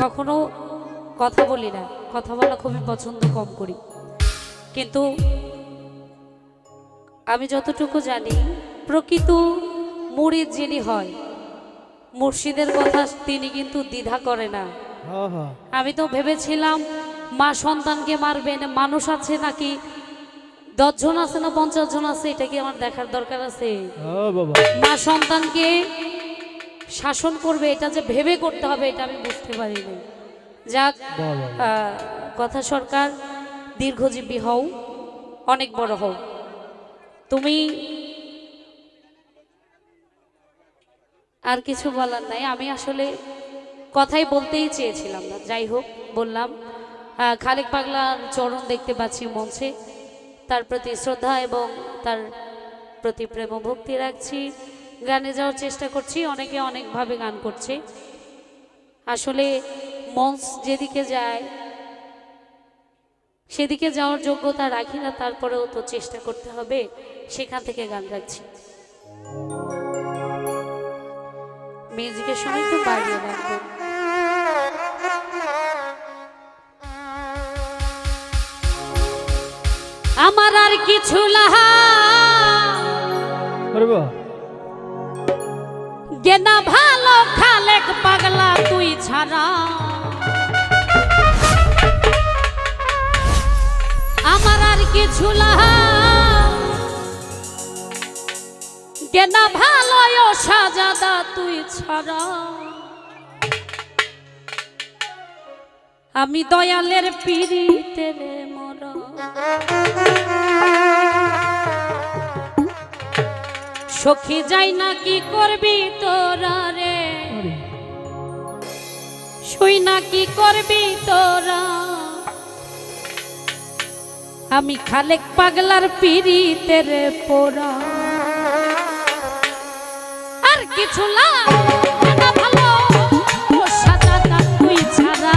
কখনো কথা বলি না, কথা বলা খুবই পছন্দ কম করি, কিন্তু আমি যতটুকু জানি প্রকৃত মুরিদ যিনি হয়, মুর্শিদের কথা তিনি কিন্তু দ্বিধা করে না। আমি তো ভেবেছিলাম মা সন্তানকে মারবেন, মানুষ আছে নাকি 10 জন আছে না 50 জন আছে, এটা কি আমার দেখার দরকার আছে? মা সন্তানকে শাসন করবে, এটা যে ভেবে করতে হবে এটা আমি বুঝতে পারিনি। যাক, কথা সরকার, দীর্ঘজীবী হও, অনেক বড় হও। তুমি আর কিছু বলার নাই, আমি আসলে কথাই বলতেই চেয়েছিলাম না, যাই হোক বললাম। খালেক পাগলার চরণ দেখতে পাচ্ছি মঞ্চে, তার প্রতি শ্রদ্ধা এবং তার প্রতি প্রেম ভক্তি রাখছি। গানে যাওয়ার চেষ্টা করছি, অনেকে অনেকভাবে গান করছে। আসলে মঞ্চ যেদিকে যায় সেদিকে যাওয়ার যোগ্যতা রাখি না, তারপরেও তো চেষ্টা করতে হবে, সেখান থেকে গান রাখছি। মিউজিকের সময় তো বাড়িয়ে রাখবো। আমার আর কিছু লাহা গেনা ভালো খালেক পাগলা তুই ছাড়া, আমার আর কিছু লাহা গেনা ভালো ও সাজাদা তুই ছাড়া, আমি দয়ালের পিরিতে রে মরা। সখী যাই না কি করবি তোরা রে, শুই না কি করবি তোরা, আমি খালেক পাগলার পিরিতে রে পোড়া। আর কিছু না ভালো ও সাজাদা তুই ছাড়া,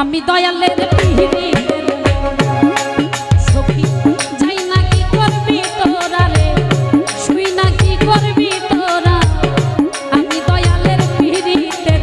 আমি দয়ালের পিরিতে সখী যাই না কি করবি তোরা রে, শুই না কি করবি তোরা, আমি দয়ালের পিরিতে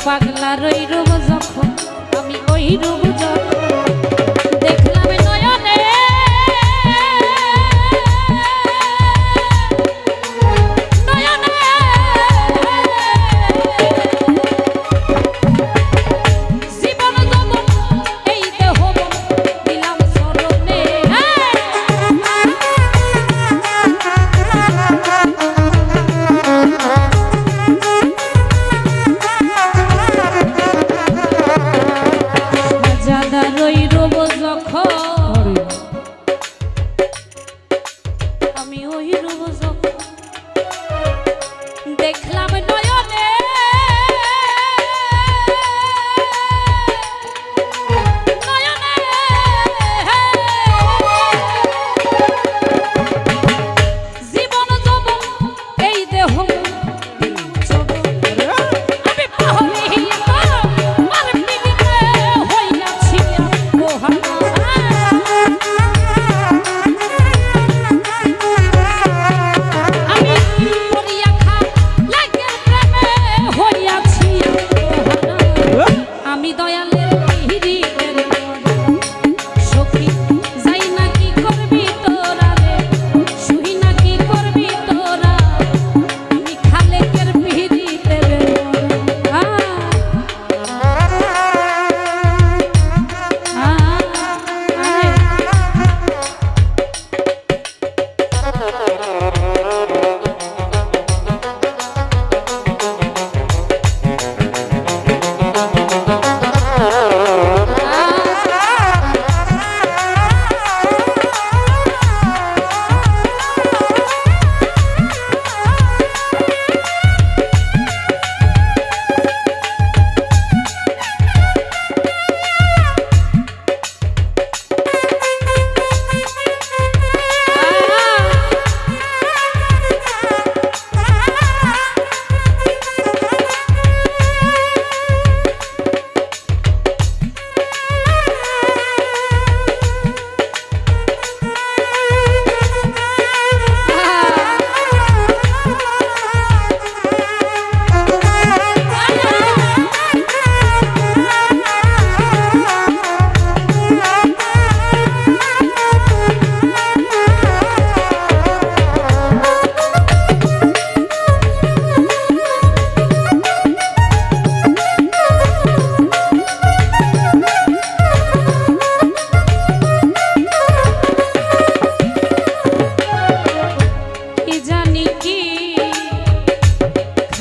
পাগলার ওই রূপ যখন, আমি ওই রূপ যখন দেখলাম নয়নে, নয়নে জীবন যখন এই দেহ দিলাম স্মরণে, জাদা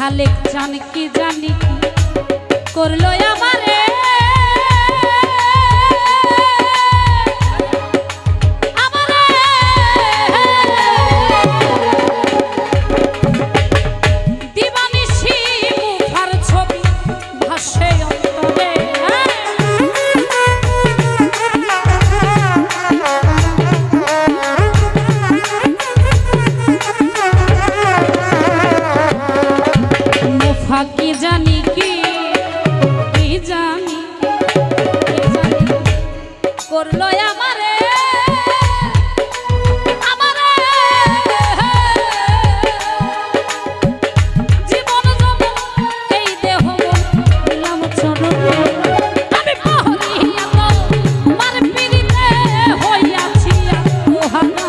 খালেক জানি কি করলো আমারে কি জানি কি জানি করলো আমারে জীবন এই দেহ দিলাম চরণে আমি মহরিয়া তো মার পিড়িতে হইয়াছি আত্মহারা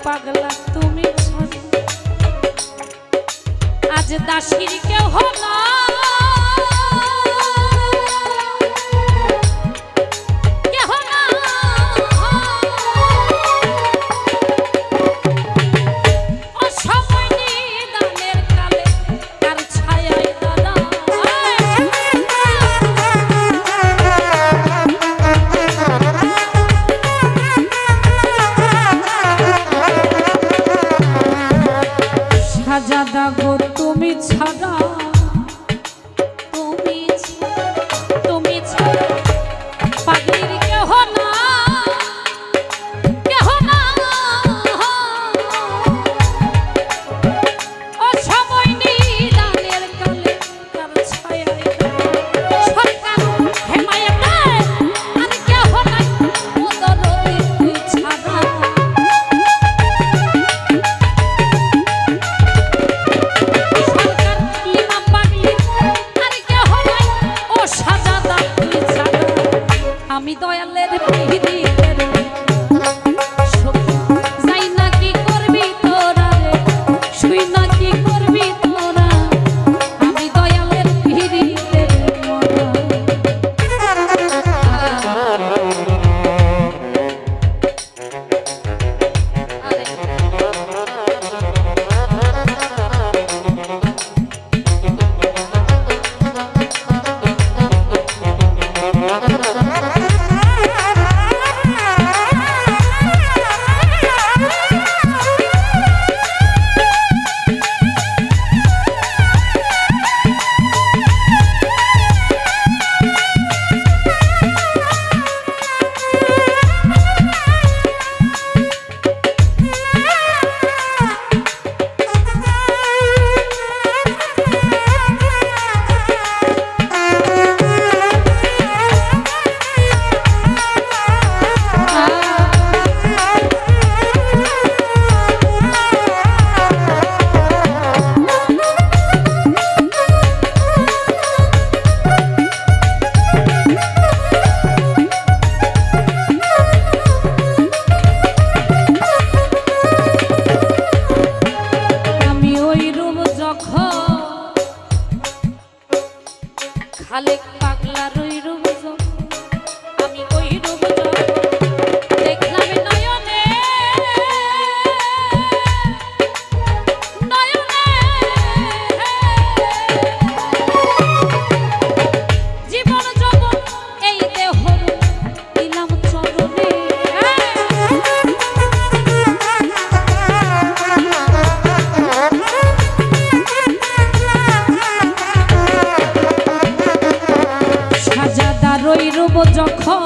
পাগলা তুমি আজ দাসীর কেহ না সাজাদা গো তুমি ছাড়া তুমি ছাড়া পাগলির কেহ না ও সময় নিদানের কালে তার ছায়ায় সরকার হেমায়েত আর কেহ নাই ও দরদি তুই ছাড়া আমি দয়ালের পিড়িতের যাই না কি করবি তোরা রে শুই না কি করবি তোরা আমি দয়ালের পিড়িতের খালেক পাগলা রই রূপ আমি ওই রূপ দেখলাম নয়নে নয়নে জীবন যখন এই দেহ দিলাম চরণে সাজাদা রই রূপ যখন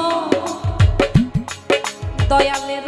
দয়ালের